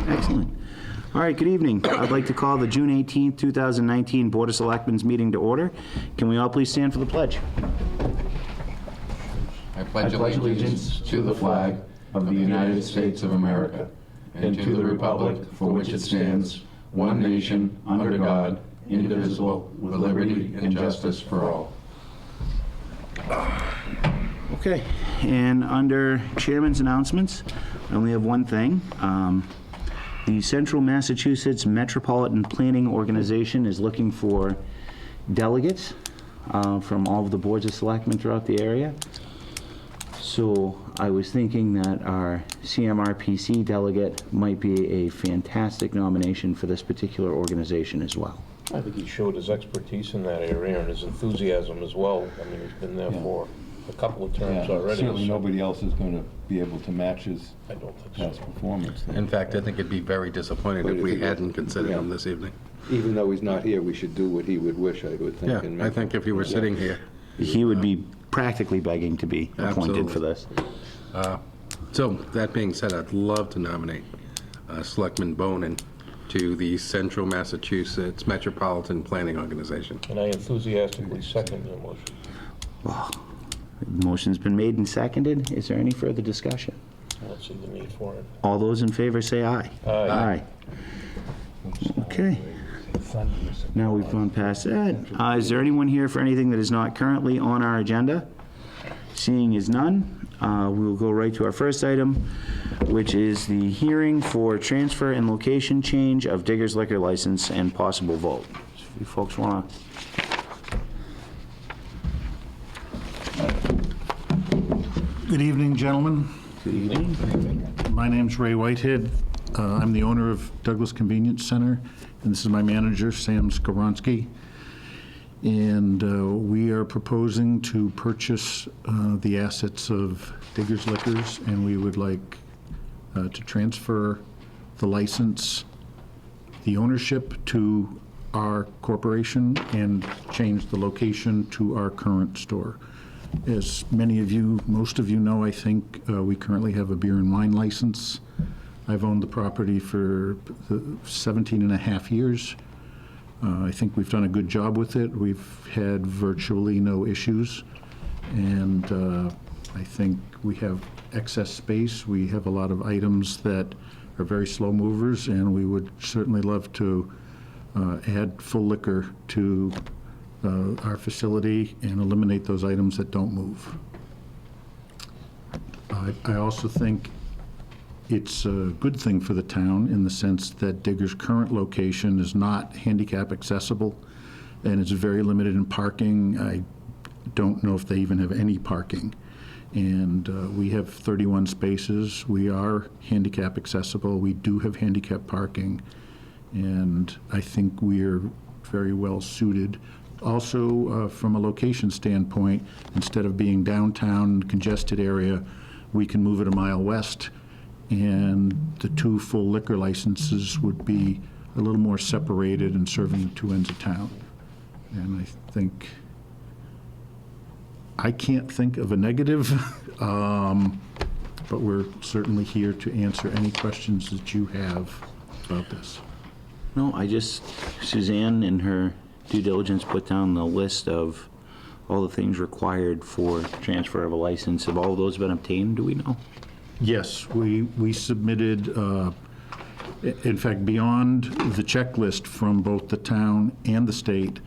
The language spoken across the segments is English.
Excellent. All right, good evening. I'd like to call the June 18th, 2019 Board of Selectmen's meeting to order. Can we all please stand for the pledge? I pledge allegiance to the flag of the United States of America and to the republic for which it stands, one nation, under God, indivisible, with liberty and justice for all. Okay, and under Chairman's announcements, I only have one thing. The Central Massachusetts Metropolitan Planning Organization is looking for delegates from all of the boards of selectmen throughout the area. So I was thinking that our CMRPC delegate might be a fantastic nomination for this particular organization as well. I think he showed his expertise in that area and his enthusiasm as well. I mean, he's been there for a couple of terms already. Certainly nobody else is going to be able to match his I don't think past so. performance. In fact, I think it'd be very disappointed if we hadn't considered him this evening. Even though he's not here, we should do what he would wish, I would think. Yeah, I think if he were sitting here. He would be practically begging to be appointed Absolutely. for this. So, that being said, I'd love to nominate Selectman Bonin to the Central Massachusetts Metropolitan Planning Organization. And I enthusiastically second your motion. The motion's been made and seconded. Is there any further discussion? I don't see the need for it. All those in favor say aye. Aye. Okay. Now we've gone past that. Is there anyone here for anything that is not currently on our agenda? Seeing as none, we will go right to our first item, which is the hearing for transfer and location change of Digger's liquor license and possible vote. So if you folks want to... Good evening, gentlemen. Good evening. My name's Ray Whitehead. I'm the owner of Douglas Convenience Center, and this is my manager, Sam Skoronsky. And we are proposing to purchase the assets of Digger's Liquors, and we would like to transfer the license, the ownership to our corporation, and change the location to our current store. As many of you, most of you know, I think, we currently have a beer and wine license. I've owned the property for 17 and a half years. I think we've done a good job with it. We've had virtually no issues, and I think we have excess space. We have a lot of items that are very slow movers, and we would certainly love to add full liquor to our facility and eliminate those items that don't move. I also think it's a good thing for the town in the sense that Digger's current location is not handicap accessible, and it's very limited in parking. I don't know if they even have any parking. And we have 31 spaces. We are handicap accessible. We do have handicap parking, and I think we're very well suited. Also, from a location standpoint, instead of being downtown congested area, we can move it a mile west, and the two full liquor licenses would be a little more separated and serving the two ends of town. And I think, I can't think of a negative, but we're certainly here to answer any questions that you have about this. No, Suzanne in her due diligence put down the list of all the things required for transfer of a license. Have all of those been obtained, do we know? Yes, we submitted, in fact, beyond the checklist from both the town and the state,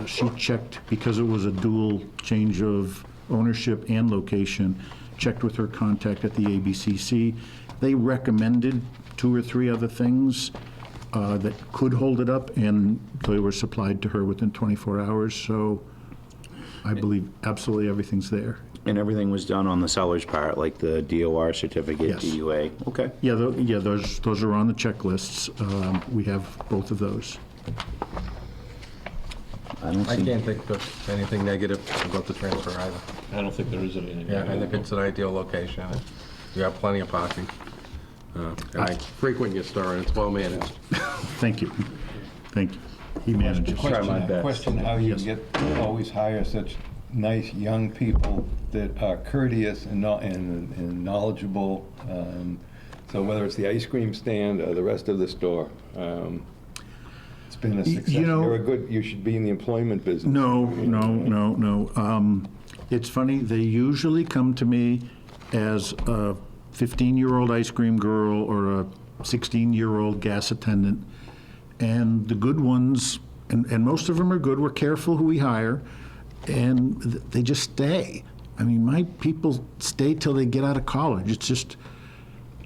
she checked, because it was a dual change of ownership and location, checked with her contact at the ABCC. They recommended 2 or 3 other things that could hold it up, and they were supplied to her within 24 hours, so I believe absolutely everything's there. And everything was done on the seller's part, like the DOR certificate, Yes. DUA? Okay. Yeah, those are on the checklists. We have both of those. I don't I see... can't think of anything negative about the transfer either. I don't think there is any. Yeah, I think it's an ideal location. You have plenty of parking. I frequent your store, and it's well managed. Thank you. Thank you. He manages. Question how you get, always hire such nice young people that are courteous and knowledgeable. So whether it's the ice cream stand or the rest of the store, it's been a success. You know- You should be in the employment business. No. It's funny, they usually come to me as a 15-year-old ice cream girl or a 16-year-old gas attendant. And the good ones, and most of them are good, we're careful who we hire, and they just stay. I mean, my people stay till they get out of college. It's just,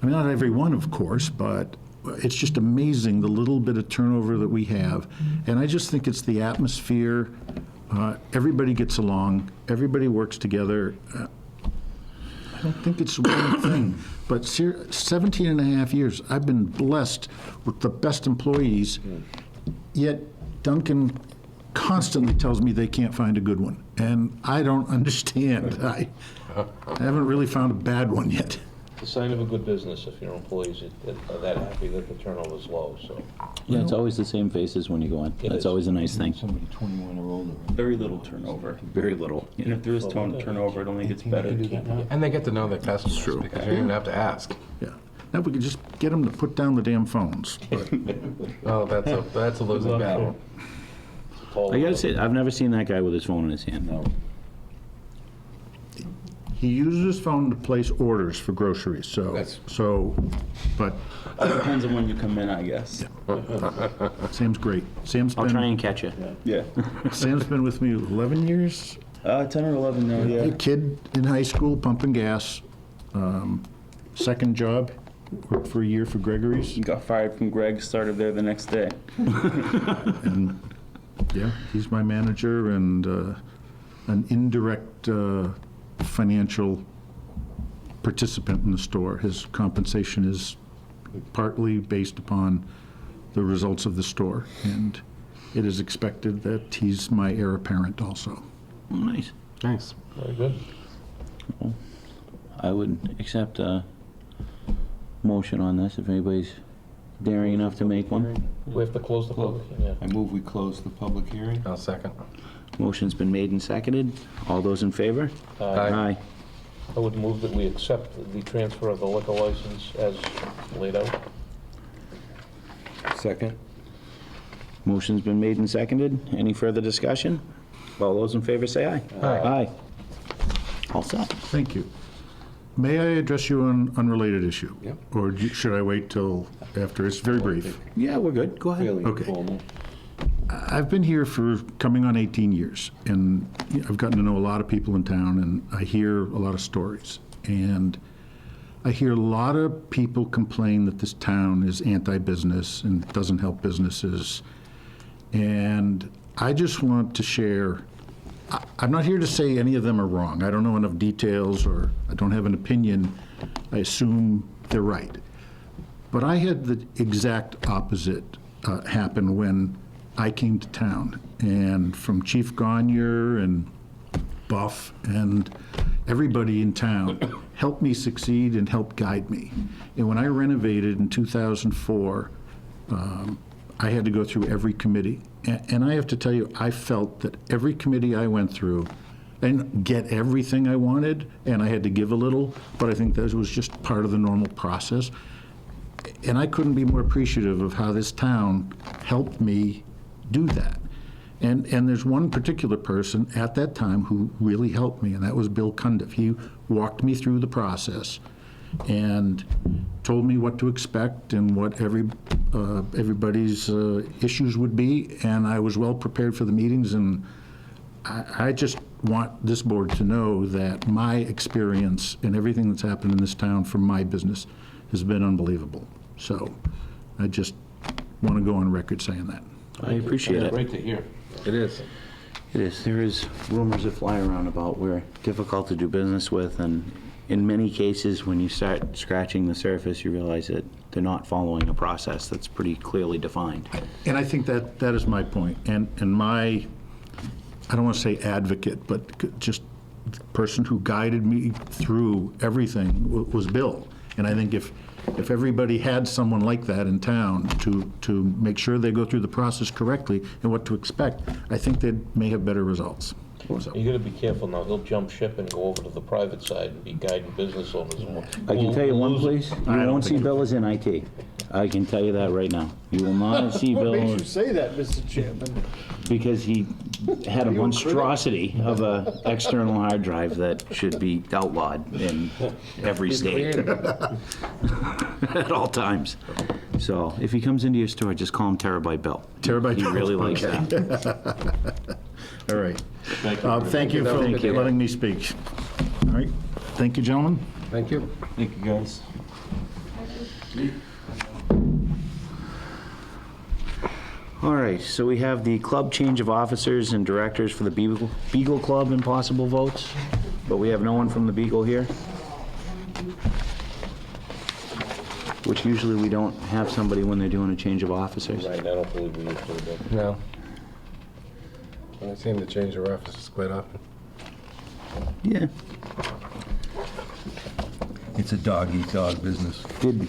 I mean, not every one, of course, but it's just amazing the little bit of turnover that we have. And I just think it's the atmosphere. Everybody gets along. Everybody works together. I don't think it's one thing, but 17 and a half years, I've been blessed with the best employees, yet Duncan constantly tells me they can't find a good one, and I don't understand. I haven't really found a bad one yet. It's a sign of a good business if your employees are that happy that the turnover is low, so. Yeah, it's always the same faces when you go in. It That's is. always a nice thing. Somebody 21 or older. Very little turnover. Very little. And if there is turnover, it only gets better. And they get to know their customers because you don't even have to ask. Yeah. Now we could just get them to put down the damn phones. Oh, that's a losing battle. I gotta say, I've never seen that guy with his phone in his hand. No. He uses his phone to place orders for groceries, but Depends on when you come in, I guess. Sam's great. Sam's I'll try been, and catch you. Yeah. Sam's been with me 11 years. 10 or 11 now, yeah. A kid in high school pumping gas. Second job, worked for a year for Gregory's. Got fired from Greg, started there the next day. And, yeah, he's my manager and an indirect financial participant in the store. His compensation is partly based upon the results of the store, and it is expected that he's my heir apparent also. Oh, nice. Nice. Very good. I would accept a motion on this if anybody's daring enough to make one. We have to close the public, yeah. I move we close the public hearing. I'll second. Motion's been made and seconded. All those in favor? Aye. I would move that we accept the transfer of the liquor license as laid out. Second? Motion's been made and seconded. Any further discussion? All those in favor say aye. Aye. All set. Thank you. May I address you on unrelated issue? Yep. Or should I wait till after? It's very brief. Yeah, we're good. Go ahead. Fairly Okay. informal. I've been here for coming on 18 years, and I've gotten to know a lot of people in town, and I hear a lot of stories. And I hear a lot of people complain that this town is anti-business and doesn't help businesses. And I just want to share, I'm not here to say any of them are wrong. I don't know enough details, or I don't have an opinion. I assume they're right. But I had the exact opposite happen when I came to town, and from Chief Gonier and Buff and everybody in town helped me succeed and helped guide me. And when I renovated in 2004, I had to go through every committee. And I have to tell you, I felt that every committee I went through, I didn't get everything I wanted, and I had to give a little, but I think that was just part of the normal process. And I couldn't be more appreciative of how this town helped me do that. And there's one particular person at that time who really helped me, and that was Bill Cundiff. He walked me through the process and told me what to expect and what everybody's issues would be, and I was well prepared for the meetings. And I just want this board to know that my experience and everything that's happened in this town from my business has been unbelievable. So I just want to go on record saying that. I appreciate it. Great to hear. It is. It is. There is rumors that fly around about we're difficult to do business with, and in many cases, when you start scratching the surface, you realize that they're not following a process that's pretty clearly defined. And I think that is my point. And my, I don't want to say advocate, but just the person who guided me through everything was Bill. And I think if everybody had someone like that in town to make sure they go through the process correctly and what to expect, I think they may have better results. You gotta be careful now, he'll jump ship and go over to the private side and be guiding business owners. I can tell you one place, you won't see Bill is in IT. I can tell you that right now. You will not see What Bill, makes you say that, Mr. Chairman? because he had a monstrosity of a external hard drive that should be outlawed in every state at all times. So if he comes into your store, just call him Terabyte Bill. Terabyte He Bill, really likes that. All right. Thank you for Thank you. letting me speak. All right. Thank you, gentlemen. Thank you. Thank you, guys. All right, so we have the club change of officers and directors for the Beagle Club and possible votes, but we have no one from the Beagle here. Which usually we don't have somebody when they're doing a change of officers. Right, I don't believe we used to do that. No. I seem to change their offices quite often. Yeah. It's a dog-eat-dog business. Did,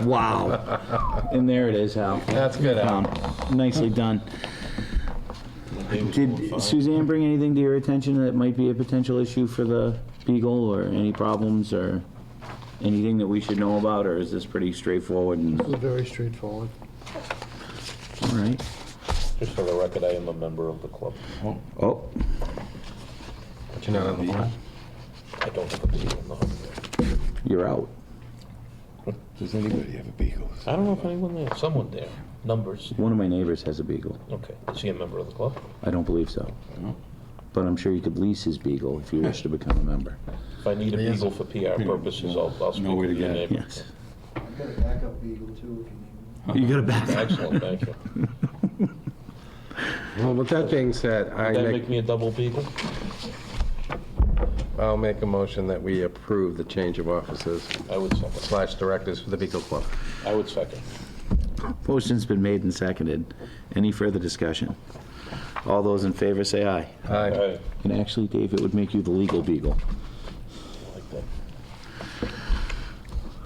wow. And there it is, Hal. That's good, Al. Nicely done. Did Suzanne bring anything to your attention that might be a potential issue for the Beagle, or any problems, or anything that we should know about, or is this pretty straightforward? And It's very straightforward. all right. Just for the record, I am a member of the club. Oh, But you're not on the board. I don't have a Beagle, no. you're out. Does anybody have a Beagle? I don't know if anyone there, someone there, numbers. One of my neighbors has a Beagle. Okay, is he a member of the club? I don't believe so. But I'm sure you could lease his Beagle if you wish to become a member. If I need a Beagle for PR purposes, I'll speak way with to your get neighbor. Yes. I've got a backup Beagle too, if you need You got a back. Excellent, thank you. Well, with that being said, Would that make me a double Beagle? I'll make a motion that we approve the change of offices I would second. / directors for the Beagle Club. I would second. Motion's been made and seconded. Any further discussion? All those in favor say aye. Aye. Aye. And actually, Dave, it would make you the legal Beagle. Like that.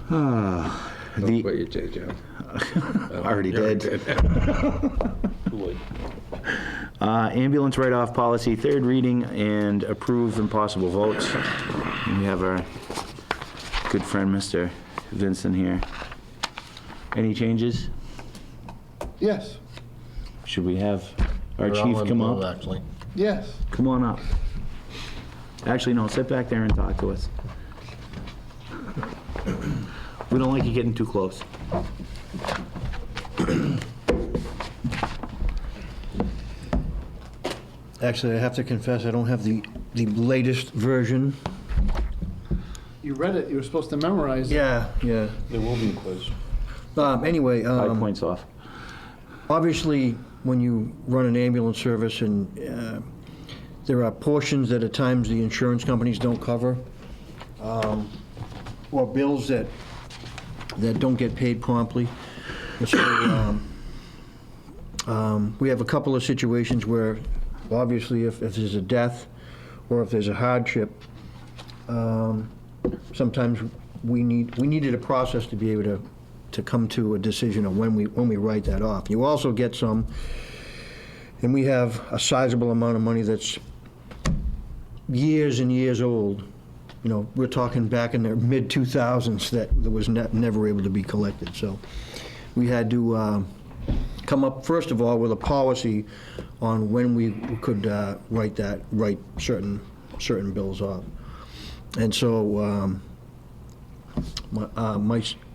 Don't The, quit your day job. already did. Too late. Ambulance write-off policy, third reading, and approve and possible votes. We have our good friend, Mr. Vincent here. Any changes? Yes, Should we have our chief come up? Actually. yes. Come on up. Actually, no, sit back there and talk to us. We don't like you getting too close. Actually, I have to confess, I don't have the latest version. You read it, you were supposed to memorize it. Yeah. There will be a quiz. Anyway, 5 points off. obviously, when you run an ambulance service and there are portions that at times the insurance companies don't cover, or bills that don't get paid promptly. And so, we have a couple of situations where, obviously, if there's a death or if there's a hardship, sometimes we needed a process to be able to come to a decision of when we write that off. You also get some, and we have a sizable amount of money that's years and years old. You know, we're talking back in the mid-2000s that was never able to be collected. So we had to come up, first of all, with a policy on when we could write certain bills off. And so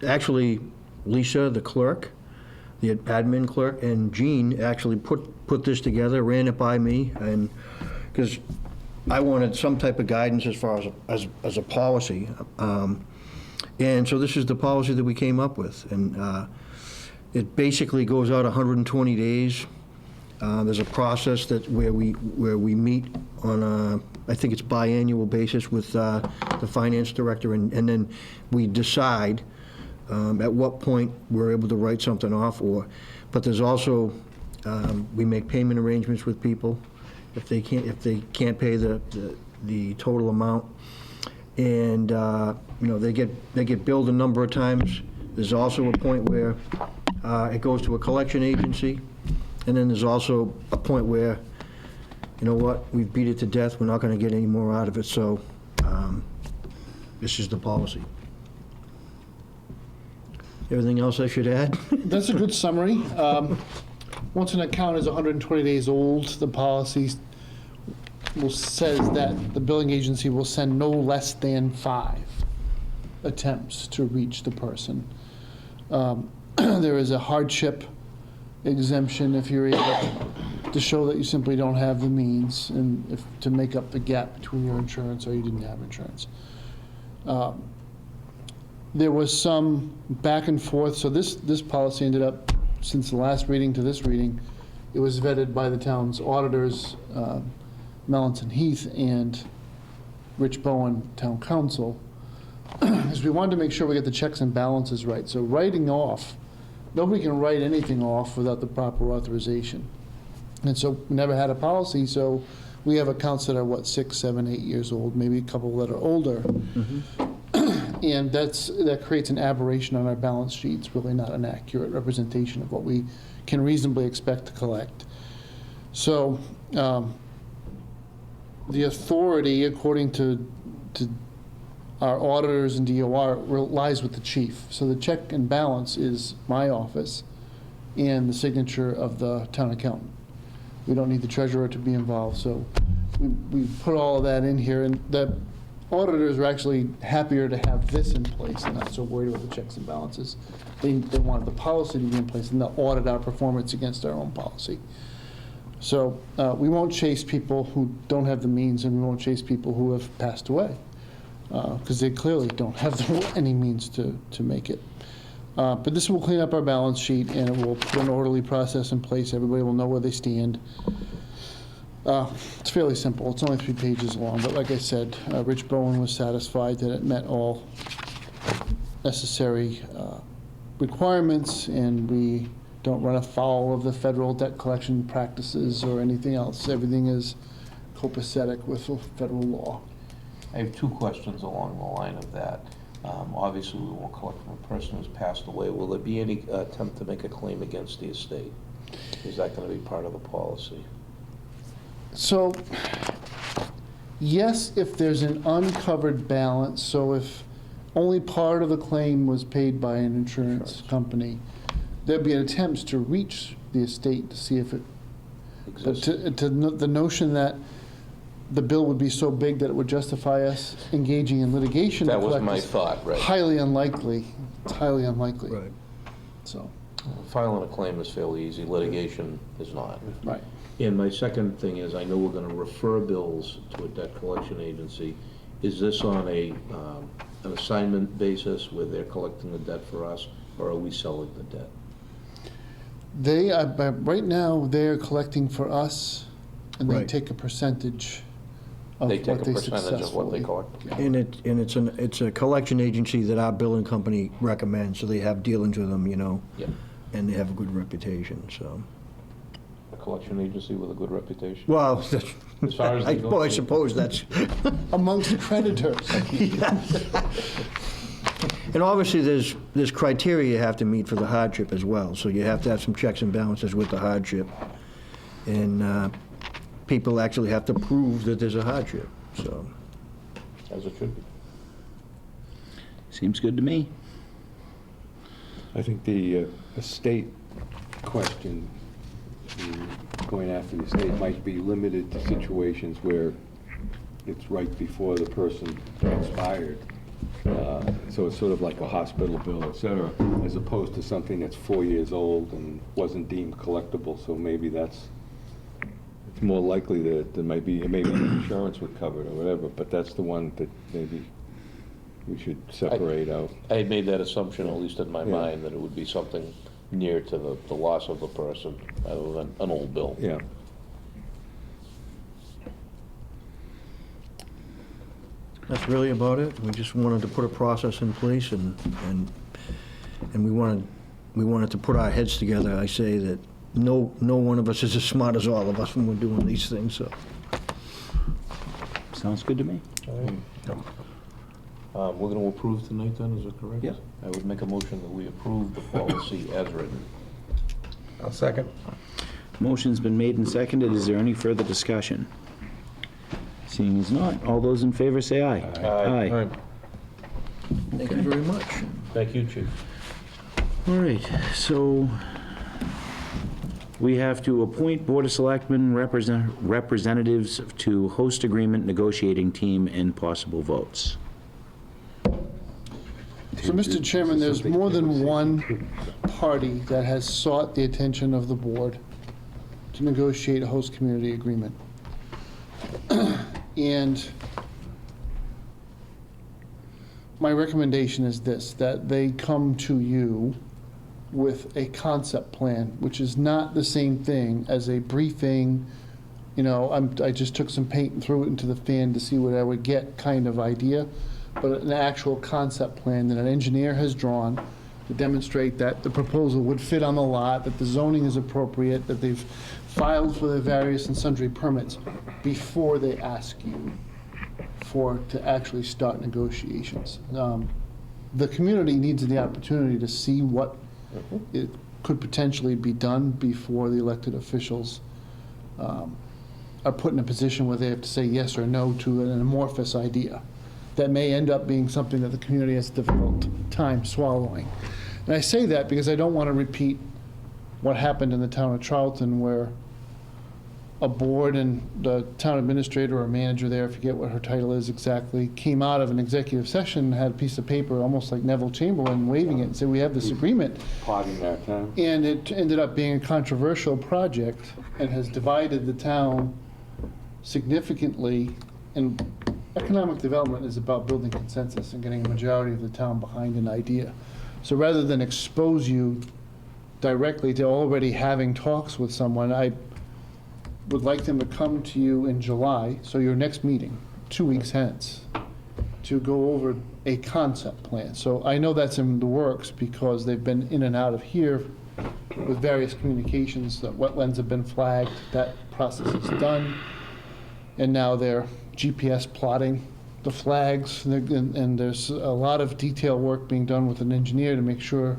actually, Lisa, the clerk, the admin clerk, and Jean actually put this together, ran it by me, and because I wanted some type of guidance as far as a policy. And so this is the policy that we came up with. And it basically goes out 120 days. There's a process where we meet on a, I think it's biannual basis with the finance director, and then we decide at what point we're able to write something off. But there's also, we make payment arrangements with people if they can't pay the total amount, and they get billed a number of times. There's also a point where it goes to a collection agency, and then there's also a point where you know what, we've beat it to death, we're not gonna get any more out of it, so, this is the policy. Everything else I should add? That's a good summary. Once an account is 120 days old, the policy says that the billing agency will send no less than 5 attempts to reach the person. There is a hardship exemption if you're able to show that you simply don't have the means and to make up the gap between your insurance or you didn't have insurance. There was some back and forth, so this policy ended up, since the last reading to this reading, it was vetted by the town's auditors, Mellenton Heath and Rich Bowen, town council, because we wanted to make sure we get the checks and balances right. So writing off, nobody can write anything off without the proper authorization. And so we never had a policy, so we have accounts that are, 6, 7, 8 years old, maybe a couple that are older. And that creates an aberration on our balance sheet. It's really not an accurate representation of what we can reasonably expect to collect. So the authority, according to our auditors and DOR, lies with the chief. So the check and balance is my office and the signature of the town accountant. We don't need the treasurer to be involved. So we put all of that in here, and the auditors are actually happier to have this in place and not so worried about the checks and balances. They wanted the policy to be in place and they'll audit our performance against our own policy. So we won't chase people who don't have the means, and we won't chase people who have passed away, because they clearly don't have any means to make it. But this will clean up our balance sheet, and it will put an orderly process in place. Everybody will know where they stand. It's fairly simple. It's only 3 pages long, but like I said, Rich Bowen was satisfied that it met all necessary requirements, and we don't run afoul of the federal debt collection practices or anything else. Everything is copacetic with federal law. I have 2 questions along the line of that. Obviously, we won't collect from a person who's passed away. Will there be any attempt to make a claim against the estate? Is that going to be part of the policy? So, yes, if there's an uncovered balance, so if only part of the claim was paid by an insurance company, there'd be attempts to reach the estate to see if it, the notion that the bill would be so big that it would justify us engaging in litigation. That was my thought, right. Highly unlikely. It's highly unlikely. Right. So. Filing a claim is fairly easy. Litigation is not. Right. And my second thing is, I know we're going to refer bills to a debt collection agency. Is this on an assignment basis where they're collecting the debt for us, or are we selling the debt? They are, right now, they're collecting for us, and they Right. take a percentage of They what take a they percentage of what they successfully. collect? Yeah. And it's a collection agency that our billing company recommends, so they have dealings with them, Yeah. and they have a good reputation, so. A collection agency with a good reputation? Well, As far as they go. I suppose that's, Amongst creditors. and obviously, there's criteria you have to meet for the hardship as well, so you have to have some checks and balances with the hardship. And people actually have to prove that there's a hardship, so. As it should be. Seems good to me. I think the estate question, going after the estate, might be limited to situations where it's right before the person expired. So it's sort of like a hospital bill, et cetera, as opposed to something that's 4 years old and wasn't deemed collectible. So maybe it's more likely that there maybe insurance would cover it or whatever, but that's the one that maybe we should separate out. I had made that assumption, at least in my Yeah. mind, that it would be something near to the loss of the person, rather than an old bill. Yeah. That's really about it. We just wanted to put a process in place, and we wanted to put our heads together. I say that no one of us is as smart as all of us when we're doing these things, so. Sounds good to me. We're going to approve tonight then, is that correct? Yeah. I would make a motion that we approve the policy as written. I'll second. Motion's been made and seconded. Is there any further discussion? Seeing as not, all those in favor say aye. Aye. Thank you very much. Thank you, Chief. All right, so we have to appoint Board of Selectmen representatives to host agreement negotiating team and possible votes. So, Mr. Chairman, there's more than one party that has sought the attention of the board to negotiate a host community agreement. And my recommendation is this, that they come to you with a concept plan, which is not the same thing as a briefing, you know, I just took some paint and threw it into the fan to see what I would get kind of idea, but an actual concept plan that an engineer has drawn to demonstrate that the proposal would fit on the lot, that the zoning is appropriate, that they've filed for the various and sundry permits before they ask you to actually start negotiations. The community needs the opportunity to see what it could potentially be done before the elected officials are put in a position where they have to say yes or no to an amorphous idea that may end up being something that the community has a difficult time swallowing. And I say that because I don't want to repeat what happened in the town of Charlton, where a board and the town administrator or manager there, I forget what her title is exactly, came out of an executive session and had a piece of paper, almost like Neville Chamberlain, waving it and said, we have this agreement. Plodding that town. And it ended up being a controversial project and has divided the town significantly. And economic development is about building consensus and getting a majority of the town behind an idea. So rather than expose you directly to already having talks with someone, I would like them to come to you in July, so your next meeting, 2 weeks hence, to go over a concept plan. So I know that's in the works because they've been in and out of here with various communications, that wetlands have been flagged, that process is done. And now they're GPS plotting the flags, and there's a lot of detail work being done with an engineer to make sure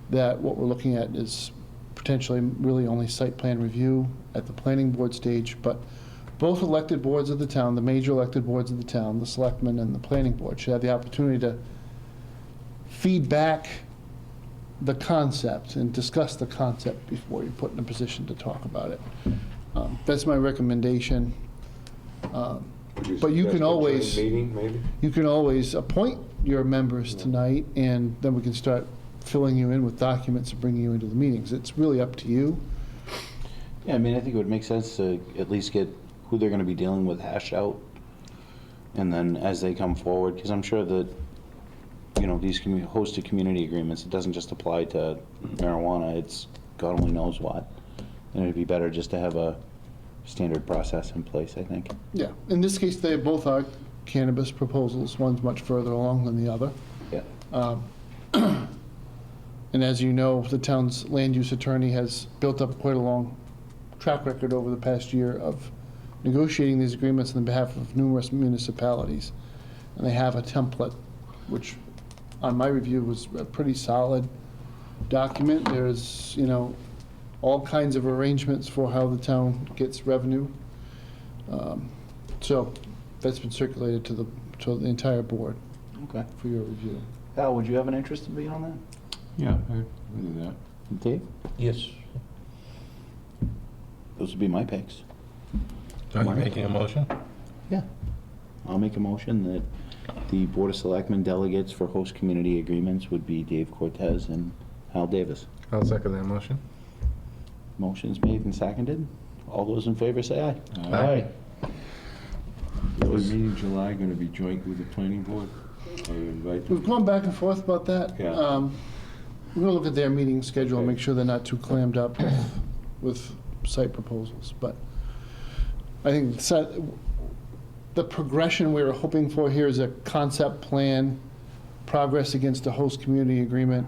that what we're looking at is potentially really only site plan review at the planning board stage, but both elected boards of the town, the major elected boards of the town, the selectmen and the planning board, should have the opportunity to feed back the concept and discuss the concept before you're put in a position to talk about it. That's my recommendation. But you can always, Meeting, maybe? you can always appoint your members tonight, and then we can start filling you in with documents and bringing you into the meetings. It's really up to you. Yeah, I mean, I think it would make sense to at least get who they're gonna be dealing with hashed out. And then as they come forward, because I'm sure that, you know, these hosted community agreements, it doesn't just apply to marijuana, it's God only knows what. And it'd be better just to have a standard process in place, I think. Yeah, in this case, they both are cannabis proposals. One's much further along than the other. Yeah. And as you know, the town's land use attorney has built up quite a long track record over the past year of negotiating these agreements on behalf of numerous municipalities. And they have a template, which on my review was a pretty solid document. There's, you know, all kinds of arrangements for how the town gets revenue. So that's been circulated to the entire board Okay. for your review. Al, would you have an interest in being on that? Yeah, I do that. Dave? Yes. Those would be my picks. Are you making a motion? Yeah. I'll make a motion that the Board of Selectmen delegates for host community agreements would be Dave Cortez and Hal Davis. I'll second that motion. Motion's made and seconded. All those in favor say aye. Aye. Is the meeting in July going to be joint with the planning board? Or you invite them? We've gone back and forth about that. Yeah. We're gonna look at their meeting schedule and make sure they're not too clammed up with site proposals, but I think the progression we were hoping for here is a concept plan, progress against a host community agreement,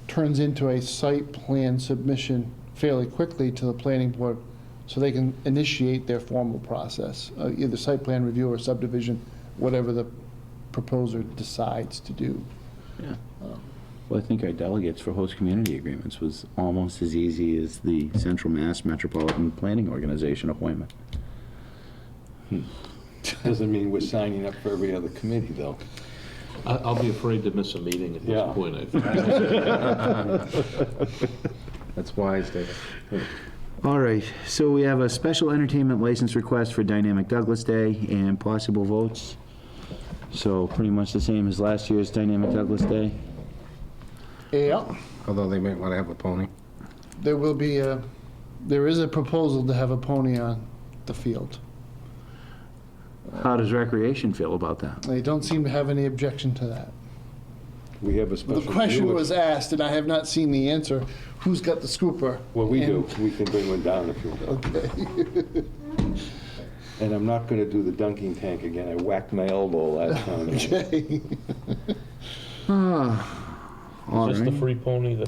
turns into a site plan submission fairly quickly to the planning board so they can initiate their formal process, either site plan review or subdivision, whatever the proposer decides to do. Yeah. Well, I think our delegates for host community agreements was almost as easy as the Central Mass Metropolitan Planning Organization appointment. Doesn't mean we're signing up for every other committee, though. I'll be afraid to miss a meeting at Yeah. this point, I think. That's wise, David. All right, so we have a special entertainment license request for Dynamic Douglas Day and possible votes. So pretty much the same as last year's Dynamic Douglas Day. Yeah, Although they might want to have a pony. there is a proposal to have a pony on the field. How does Recreation feel about that? They don't seem to have any objection to that. We have a special. The question viewer- was asked, and I have not seen the answer, who's got the scooper? Well, we do. And- We can bring one down if you want. Okay. And I'm not gonna do the dunking tank again. I whacked my elbow last time. Okay. All Is this the right. free pony that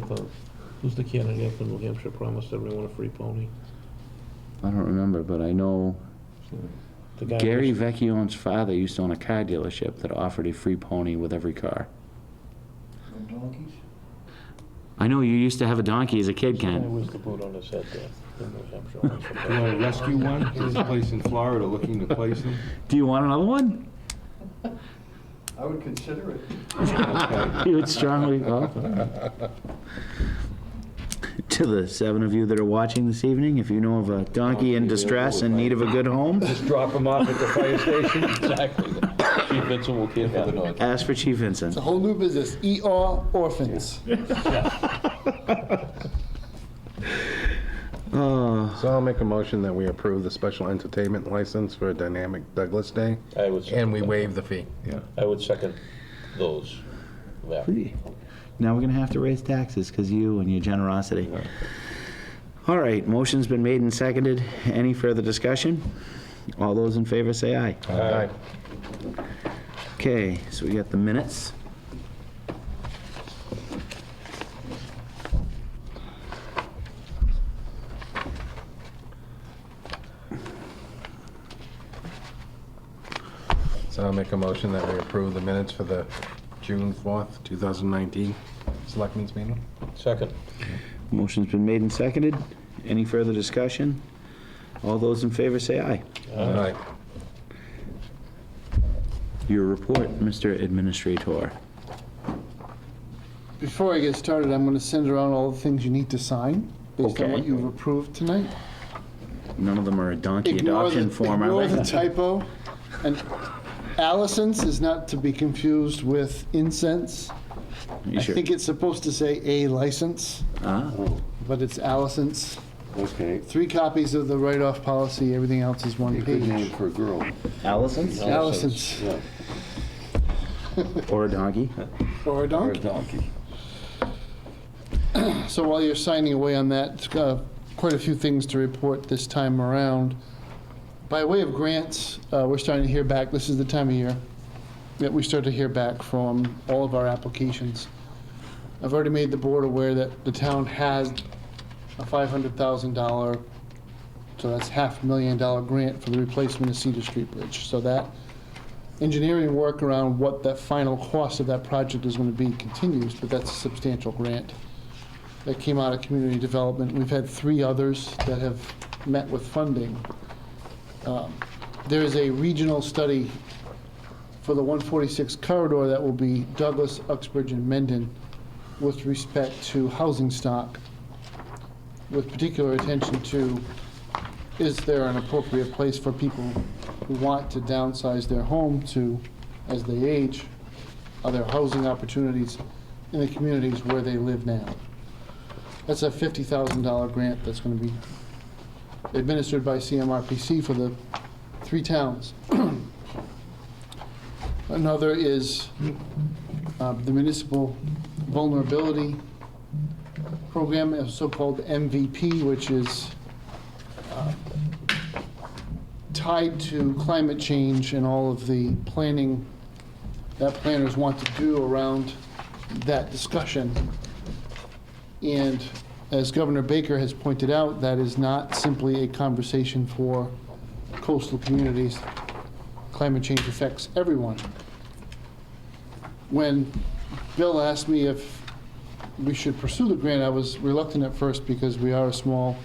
who's the candidate from New Hampshire promised everyone a free pony? I don't remember, but I know The guy Gary was- Vecchione's father used to own a car dealership that offered a free pony with every car. I know you used to have a donkey as a kid, Guy Ken. was the boot on his head there in New Hampshire. You wanna rescue one? There's a place in Florida looking to place them. Do you want another one? I would consider it. You would strongly, to the 7 of you that are watching this evening, if you know of a donkey in distress and need of a good home, Just drop them off at the fire station. Exactly. Chief Vincent will care for the dog. ask for Chief Vincent. It's a whole new business, ER orphans. So I'll make a motion that we approve the special entertainment license for Dynamic Douglas Day, I would, and we waive the fee. I would second those. That. Now we're gonna have to raise taxes because you and your generosity. All right, motion's been made and seconded. Any further discussion? All those in favor say aye. Aye. Okay, so we got the minutes. So I'll make a motion that we approve the minutes for the June 4th, 2019 Selectmen's meeting. Second. Motion's been made and seconded. Any further discussion? All those in favor say aye. Aye. Your report, Mr. Administrator. Before I get started, I'm going to send around all the things you need to sign based on Okay. what you've approved tonight. None of them are a donkey Ignore adoption form, are ignore the they? typo. And Allison's is not to be confused with incense. You I sure? think it's supposed to say a license, Ah, but it's Allison's. Okay. 3 copies of the write-off policy, everything else is 1 A good name page. for a girl. Allison's? Allison's, Yeah. Or a donkey? or a Or a donkey. donkey. So while you're signing away on that, quite a few things to report this time around. By way of grants, we're starting to hear back, this is the time of year that we start to hear back from all of our applications. I've already made the board aware that the town has a $500,000, so that's $500,000 grant for the replacement of Cedar Street Bridge. So that engineering work around what the final cost of that project is going to be continues, but that's a substantial grant that came out of community development. We've had 3 others that have met with funding. There is a regional study for the 146 corridor that will be Douglas, Uxbridge, and Mendon with respect to housing stock, with particular attention to, is there an appropriate place for people who want to downsize their home to as they age? Are there housing opportunities in the communities where they live now? That's a $50,000 grant that's going to be administered by CMRPC for the 3 towns. Another is the Municipal Vulnerability Program, a so-called MVP, which is tied to climate change and all of the planning that planners want to do around that discussion. And as Governor Baker has pointed out, that is not simply a conversation for coastal communities. Climate change affects everyone. When Bill asked me if we should pursue the grant. I was reluctant at first because we are a small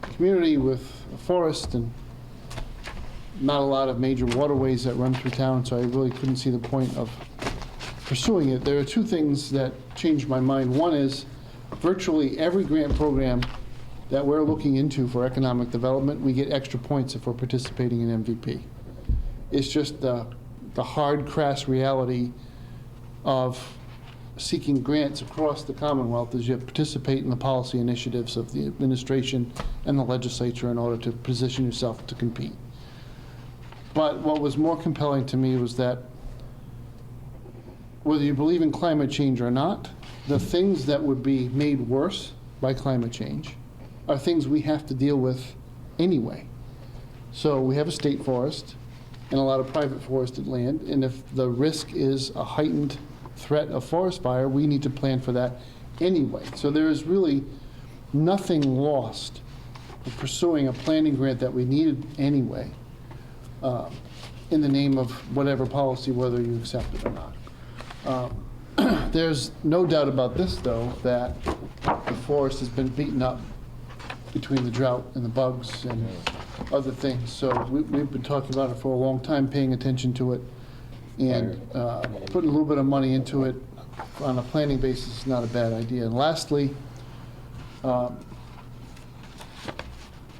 community with a forest and not a lot of major waterways that run through town, so I really couldn't see the point of pursuing it. There are two things that changed my mind. One is virtually every grant program that we're looking into for economic development, we get extra points if we're participating in MVP. It's just the hard, crass reality of seeking grants across the Commonwealth as you participate in the policy initiatives of the administration and the legislature in order to position yourself to compete. But what was more compelling to me was that whether you believe in climate change or not, the things that would be made worse by climate change are things we have to deal with anyway. So we have a state forest and a lot of private forested land, and if the risk is a heightened threat of forest fire, we need to plan for that anyway. So there is really nothing lost in pursuing a planning grant that we needed anyway, in the name of whatever policy, whether you accept it or not. There's no doubt about this, though, that the forest has been beaten up between the drought and the bugs and other things. So we've been talking about it for a long time, paying attention to it, and putting a little bit of money into it on a planning basis is not a bad idea. And lastly,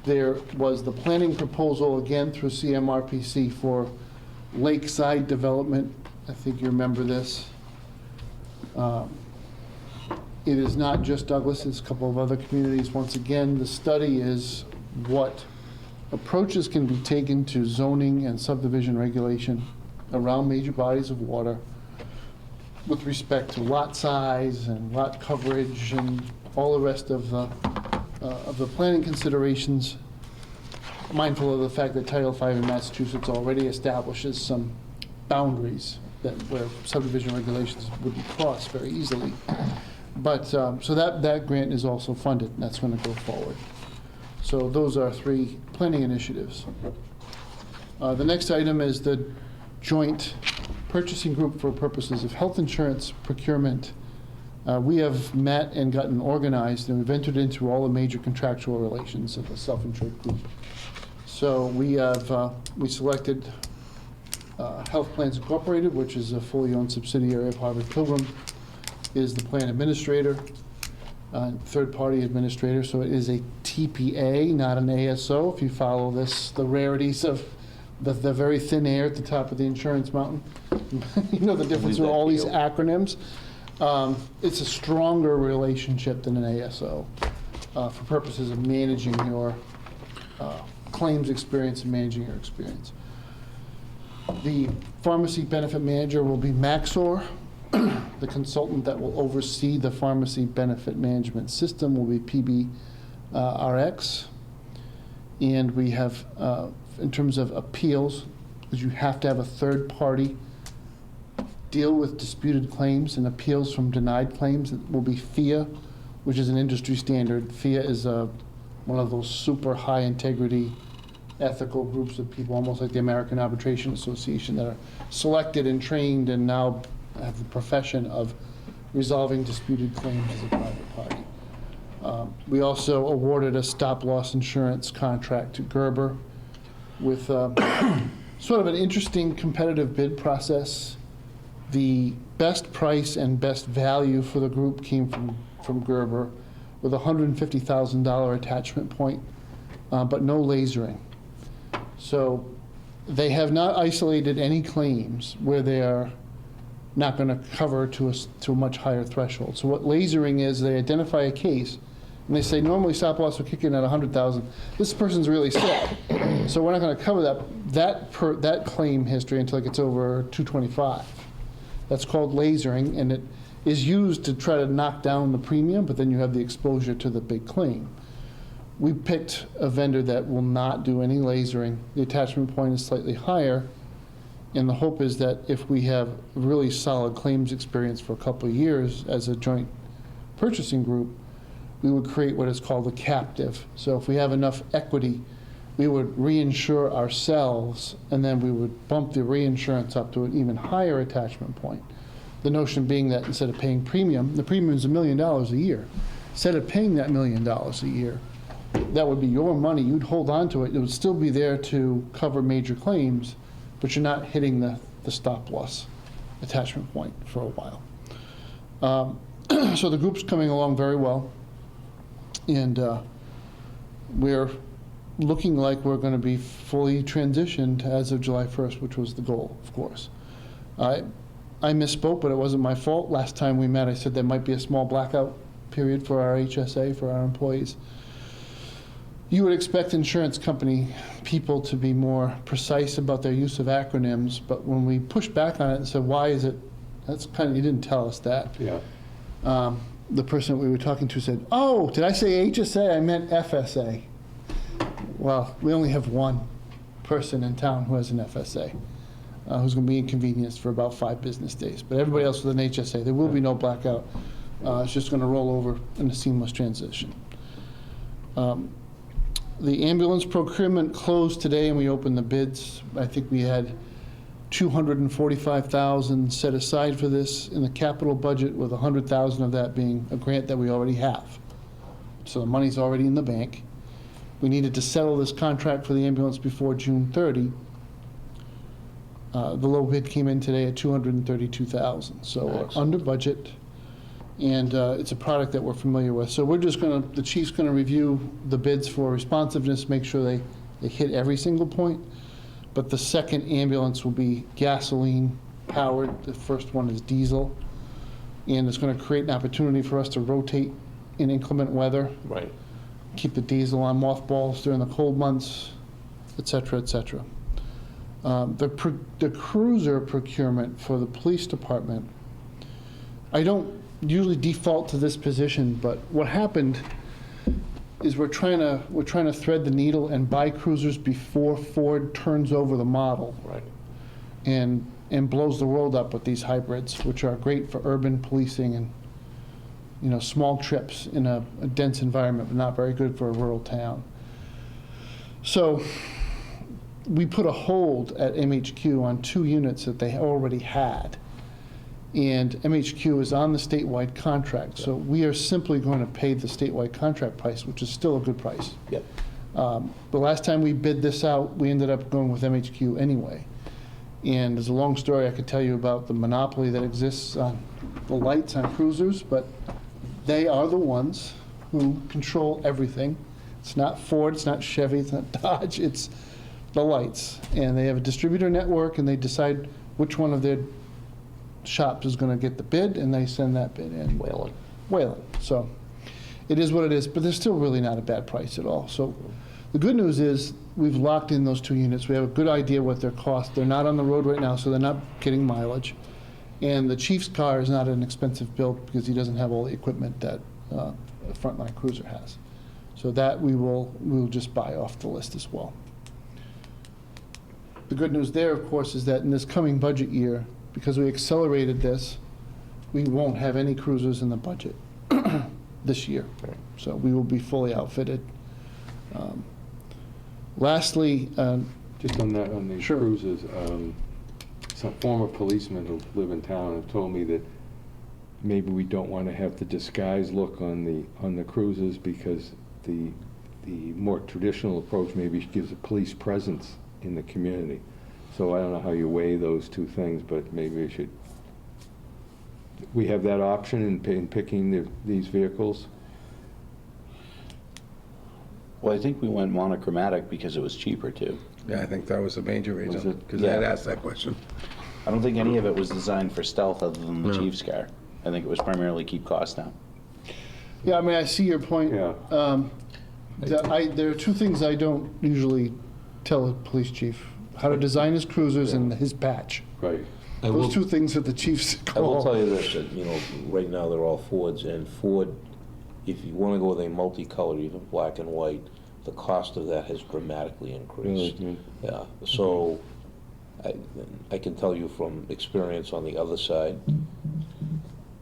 there was the planning proposal, again through CMRPC, for lakeside development. I think you remember this. It is not just Douglas, it's a couple of other communities. Once again, the study is what approaches can be taken to zoning and subdivision regulation around major bodies of water with respect to lot size and lot coverage and all the rest of the planning considerations, mindful of the fact that Title V in Massachusetts already establishes some boundaries where subdivision regulations wouldn't cross very easily. But, so that grant is also funded, and that's going to go forward. So those are 3 planning initiatives. The next item is the joint purchasing group for purposes of health insurance procurement. We have met and gotten organized, and we've entered into all the major contractual relations of the self-insured group. So we have, we selected Health Plans Incorporated, which is a fully owned subsidiary of Harvard Pilgrim, is the plan administrator, third-party administrator. So it is a TPA, not an ASO, if you follow this, the rarities of the very thin air at the top of the insurance mountain. You know the difference with all these acronyms. It's a stronger relationship than an ASO for purposes of managing your claims experience and managing your experience. The pharmacy benefit manager will be Maxor. The consultant that will oversee the pharmacy benefit management system will be PBRX. And we have, in terms of appeals, because you have to have a third party deal with disputed claims and appeals from denied claims, it will be FIA, which is an industry standard. FIA is one of those super high integrity ethical groups of people, almost like the American Arbitration Association, that are selected and trained and now have the profession of resolving disputed claims as a private party. We also awarded a stop-loss insurance contract to Gerber with sort of an interesting competitive bid process. The best price and best value for the group came from Gerber with a $150,000 attachment point, but no lasering. So they have not isolated any claims where they are not going to cover to a much higher threshold. So what lasering is, they identify a case and they say normally stop loss will kick in at 100,000. This person's really sick, so we're not going to cover that claim history until it gets over 225. That's called lasering, and it is used to try to knock down the premium, but then you have the exposure to the big claim. We picked a vendor that will not do any lasering. The attachment point is slightly higher, and the hope is that if we have really solid claims experience for a couple of years as a joint purchasing group, we would create what is called a captive. So if we have enough equity, we would reinsure ourselves, and then we would bump the reinsurance up to an even higher attachment point. The notion being that instead of paying premium, the premium is $1 million a year. Instead of paying that $1 million a year, that would be your money, you'd hold on to it, it would still be there to cover major claims, but you're not hitting the stop loss attachment point for a while. So the group's coming along very well, and we're looking like we're going to be fully transitioned as of July 1st, which was the goal, of course. I misspoke, but it wasn't my fault. Last time we met, I said there might be a small blackout period for our HSA, for our employees. You would expect insurance company people to be more precise about their use of acronyms, but when we pushed back on it and said, why is it, that's kind of, you didn't tell us that. Yeah. The person that we were talking to said, oh, did I say HSA? I meant FSA. Well, we only have one person in town who has an FSA, who's going to be inconvenienced for about 5 business days. But everybody else with an HSA, there will be no blackout. It's just going to roll over in a seamless transition. The ambulance procurement closed today, and we opened the bids. I think we had $245,000 set aside for this in the capital budget, with $100,000 of that being a grant that we already have. So the money's already in the bank. We needed to settle this contract for the ambulance before June 30. The low bid came in today at $232,000. So we're under budget, and it's a product that we're familiar with. So we're just going to, the chief's going to review the bids for responsiveness, make sure they hit every single point. But the second ambulance will be gasoline powered. The first one is diesel. And it's going to create an opportunity for us to rotate in inclement weather. Right. Keep the diesel on mothballs during the cold months, et cetera, et cetera. The cruiser procurement for the police department, I don't usually default to this position, but what happened is we're trying to thread the needle and buy cruisers before Ford turns over the model. Right. And blows the world up with these hybrids, which are great for urban policing and, you know, small trips in a dense environment, but not very good for a rural town. So we put a hold at MHQ on 2 units that they already had. And MHQ is on the statewide contract, so we are simply going to pay the statewide contract price, which is still a good price. Yep. The last time we bid this out, we ended up going with MHQ anyway. And there's a long story I could tell you about the monopoly that exists on the lights on cruisers, but they are the ones who control everything. It's not Ford, it's not Chevy, it's not Dodge, it's the lights. And they have a distributor network, and they decide which one of their shops is going to get the bid, and they send that bid in. Wayland. So it is what it is, but they're still really not a bad price at all. So the good news is we've locked in those 2 units. We have a good idea what their cost. They're not on the road right now, so they're not getting mileage. And the chief's car is not an expensive build because he doesn't have all the equipment that a frontline cruiser has. So that we'll just buy off the list as well. The good news there, of course, is that in this coming budget year, because we accelerated this, we won't have any cruisers in the budget this year. So we will be fully outfitted. Lastly, Just on that, on the Sure. cruises, some former policemen who live in town have told me that maybe we don't want to have the disguise look on the cruises, because the more traditional approach maybe gives a police presence in the community. So I don't know how you weigh those 2 things, but maybe we have that option in picking these vehicles. Well, I think we went monochromatic because it was cheaper too. Yeah, I think that was a major reason, it? because I had asked that question. I don't think any of it was designed for stealth other than the No. Chief's car. I think it was primarily keep costs down. yeah, I mean, I see your point. Yeah. There are 2 things I don't usually tell a police chief: how to design his cruisers and his patch. Right. I will- Those 2 things that the chiefs I will call. tell you this, that, you know, right now they're all Fords, and Ford, if you want to go with a multicolor, even black and white, the cost of that has dramatically increased. Really? Yeah, so I can tell you from experience on the other side,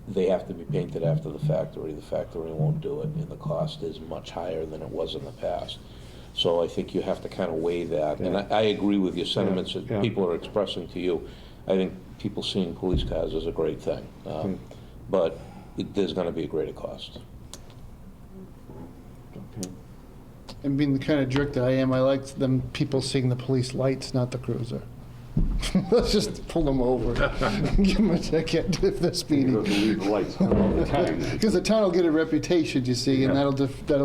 they have to be painted after the factory. The factory won't do it, and the cost is much higher than it was in the past. So I think you have to kind of weigh that, and I agree with your sentiments that Yeah. people are expressing to you. I think people seeing police cars is a great thing. But there's gonna be a greater cost. And being the kind of jerk that I am, I like them people seeing the police lights, not the cruiser. Let's just pull them over. Give them a ticket if they're speeding. Leave the lights on all the time. Because the town will get a reputation, you see, and that'll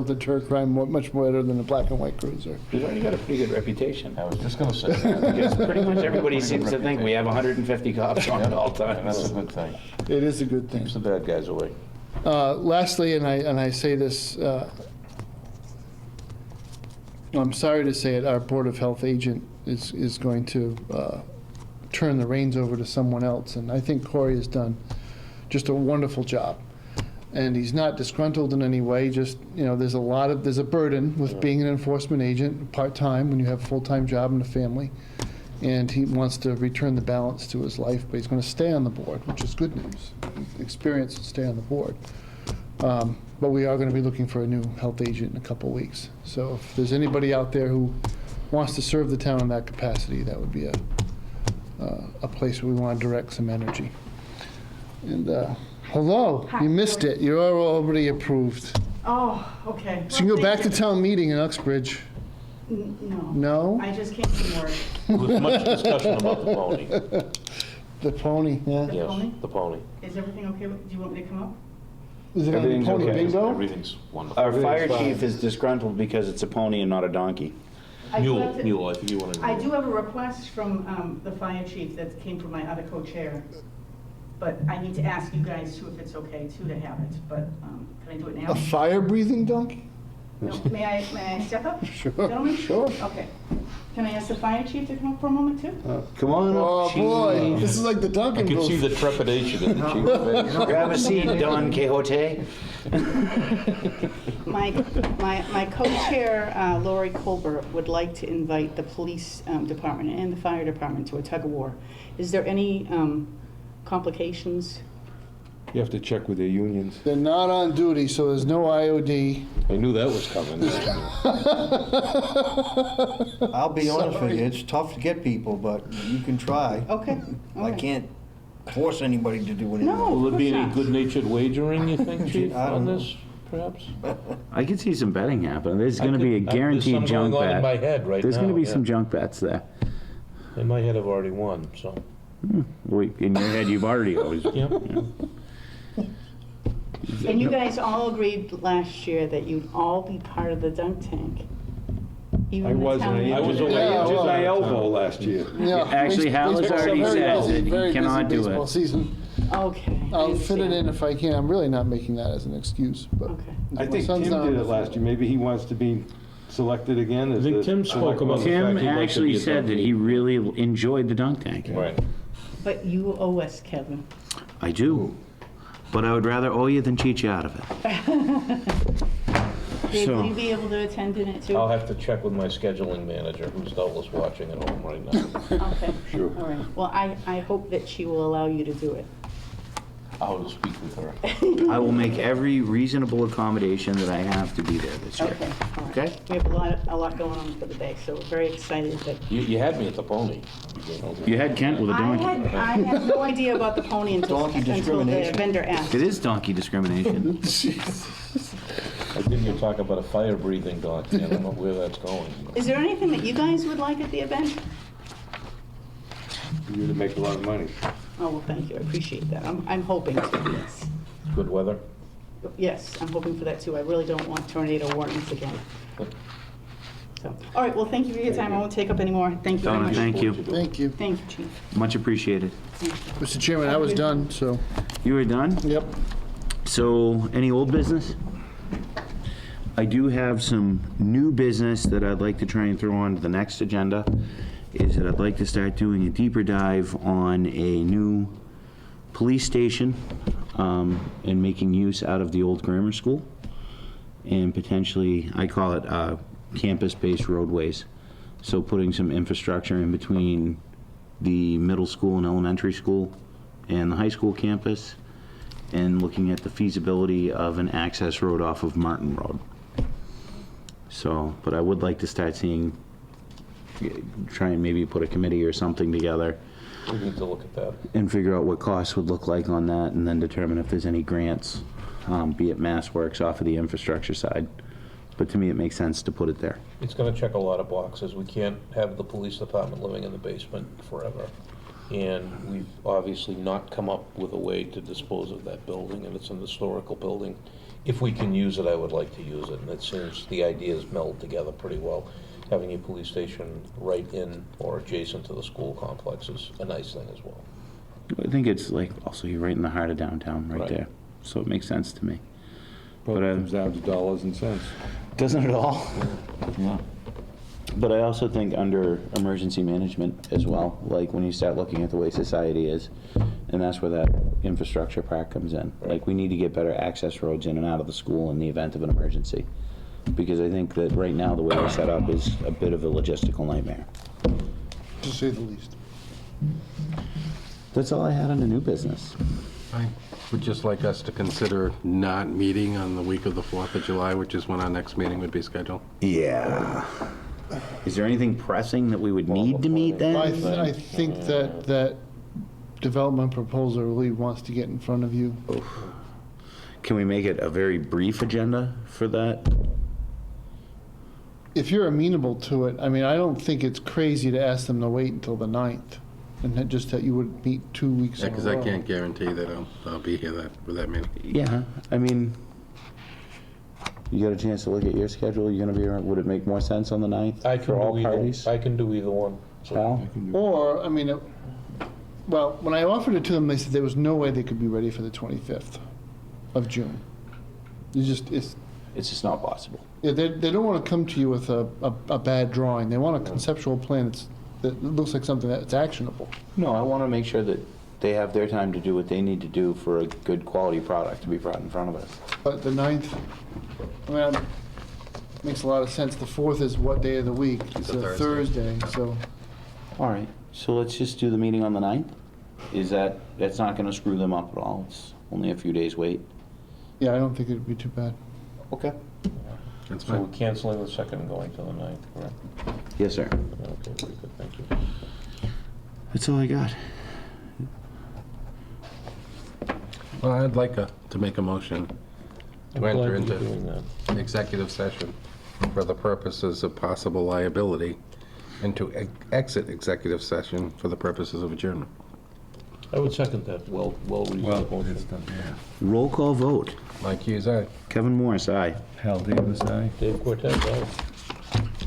deter crime much better than a black and white cruiser. We've already got a pretty good reputation. I was just gonna say that. Because pretty much everybody seems to think we have 150 cops on at all times. That's a good thing. It is a good thing. Keeps the bad guys away. Lastly, and I say this, I'm sorry to say it, our Board of Health agent is going to turn the reins over to someone else, and I think Corey has done just a wonderful job. And he's not disgruntled in any way, just, there's a burden with being an enforcement agent, part-time, when you have a full-time job and a family. And he wants to return the balance to his life, but he's going to stay on the board, which is good news. Experience to stay on the board. But we are going to be looking for a new health agent in a couple weeks. So if there's anybody out there who wants to serve the town in that capacity, that would be a place where we want to direct some energy. And hello, Hi. you missed it. You're already approved. Oh, okay. So you can go back to town meeting in Uxbridge. No. No? I just came from work. With much discussion about the pony. The pony, yeah. The Yes, pony? the pony. Is everything okay? Do you want me to come up? Is it on the Everything's pony okay. bingo? Everything's wonderful. Our fire chief is disgruntled because it's a pony and not a donkey. I do have to- Mule, I think you wanted to. I do have a request from the fire chief that came from my other co-chair, but I need to ask you guys too if it's okay too to have it, but can I do it now? A fire-breathing donkey? No, may I step up? Sure, Gentlemen? sure. Okay. Can I ask the fire chief to come up for a moment too? Come on Oh, up, boy, Chief. this is like the I Duncan could see booth. the trepidation in the chief's face. Grab a seat, Don Quixote. My co-chair, Lori Colbert, would like to invite the police department and the fire department to a tug-of-war. Is there any complications? You have to check with their unions. They're not on duty, so there's no IOD. I knew that was coming. I'll be honest with you, it's tough to get people, but you can try. Okay. all I right. can't force anybody to do anything. No. Will there be any Of course not. good-natured wagering, you think, Chief, I don't on know. this, perhaps? I could see some betting happening. There's going to be a guaranteed There's junk some going on in my bet. head right now. There's going to be yeah. some junk bets there. In my head, I've already won, so. Wait, in your head, you've already always. Yep. And you guys all agreed last year that you'd all be part of the dunk tank. Even I the wasn't, town I manager. was Yeah, just well- my elbow last year. Yeah, Actually, Hal has baseball's already very said busy, that he very busy cannot do baseball it. season. Okay. I I'll fit it understand. in if I can. I'm really not making that as an excuse, but. Okay. I my think son's Tim not did on it the last year. Maybe he wants to be selected again. I think Tim spoke about the Tim fact he'd like to actually be a said that donkey. he really enjoyed the dunk tank. Right. But you owe us, Kevin. I do. But I would rather owe you than cheat you out of it. Dave, So- will you be able to attend in it too? I'll have to check with my scheduling manager, who's doubtless watching at home right now. Okay. Sure. All right. Well, I hope that she will allow you to do it. I'll speak with her. I will make every reasonable accommodation that I have to be there this year. Okay. All right. Okay? We have a lot going on for the day, so we're very excited that. You had me at the pony. You had Kent with a donkey. I had no idea about the pony until Donkey the discrimination. vendor asked. It is donkey discrimination. I didn't hear talk about a fire-breathing donkey. I don't know where that's going. Is there anything that you guys would like at the event? You to make a lot of money. Oh, well, thank you. I appreciate that. I'm hoping to, yes. Good weather? Yes, I'm hoping for that too. I really don't want tornado warnings again. So, all right, well, thank you for your time. I won't take up any more. Thank you very Donna, much. thank you. Thank you. Thank you, Chief. Much appreciated. Mr. Chairman, I was done, so, You were done? yep. So, any old business? I do have some new business that I'd like to try and throw on to the next agenda, is that I'd like to start doing a deeper dive on a new police station and making use out of the old grammar school. And potentially, I call it campus-based roadways. So putting some infrastructure in between the middle school and elementary school and the high school campus, and looking at the feasibility of an access road off of Martin Road. So, but I would like to start seeing try and maybe put a committee or something together We need to look at that. and figure out what costs would look like on that, and then determine if there's any grants, be it MassWorks off of the infrastructure side. But to me, it makes sense to put it there. It's gonna check a lot of boxes. We can't have the police department living in the basement forever. And we've obviously not come up with a way to dispose of that building, and it's an historical building. If we can use it, I would like to use it, and it seems the ideas meld together pretty well. Having a police station right in or adjacent to the school complex is a nice thing as well. I think it's like, also you're right in the heart of downtown, right Right. there. So it makes sense to me. Well, But, it comes down to dollars and cents. Doesn't it all? Yeah. But I also think under emergency management as well, like when you start looking at the way society is, and that's where that infrastructure part comes in. Like, we need to get better access roads in and out of the school in the event of an emergency. Because I think that right now, the way they're set up is a bit of a logistical nightmare. To say the least. That's all I had on the new business. I would just like us to consider not meeting on the week of the 4th of July, which is when our next meeting would be scheduled. Yeah. Is there anything pressing that we would need to meet then? I think that development proposal really wants to get in front of you. Can we make it a very brief agenda for that? If you're amenable to it, I mean, I don't think it's crazy to ask them to wait until the 9th, and that just that you would meet 2 weeks in a row. Because I can't guarantee that I'll be here for that meeting. Yeah, I mean, you got a chance to look at your schedule, you're gonna be around, would it make more sense on the 9th for all parties? I can do either one. So Al? Or, I mean, well, when I offered it to them, they said there was no way they could be ready for the 25th of June. It's It's just not possible. yeah, they don't want to come to you with a bad drawing. They want a conceptual plan that looks like something that's actionable. No, I wanna make sure that they have their time to do what they need to do for a good quality product to be brought in front of us. But the 9th, I mean, makes a lot of sense. The 4th is what day of the week? It's a Thursday, so. All right, so let's just do the meeting on the 9th? That's not gonna screw them up at all, it's only a few days wait. Yeah, I don't think it'd be too bad. Okay. That's So we're fine. canceling the 2nd and going to the 9th, correct? Yes, sir. Okay, very good, thank you. That's all I got. Well, I'd like to make a motion I'm to enter glad you're into doing that. executive session for the purposes of possible liability and to exit executive session for the purposes of adjournment. I would second that, well-reasoned motion. Roll call vote. Mike Hughes, aye. Kevin Morris, aye. Hal Davis, aye. Dave Cortez, aye.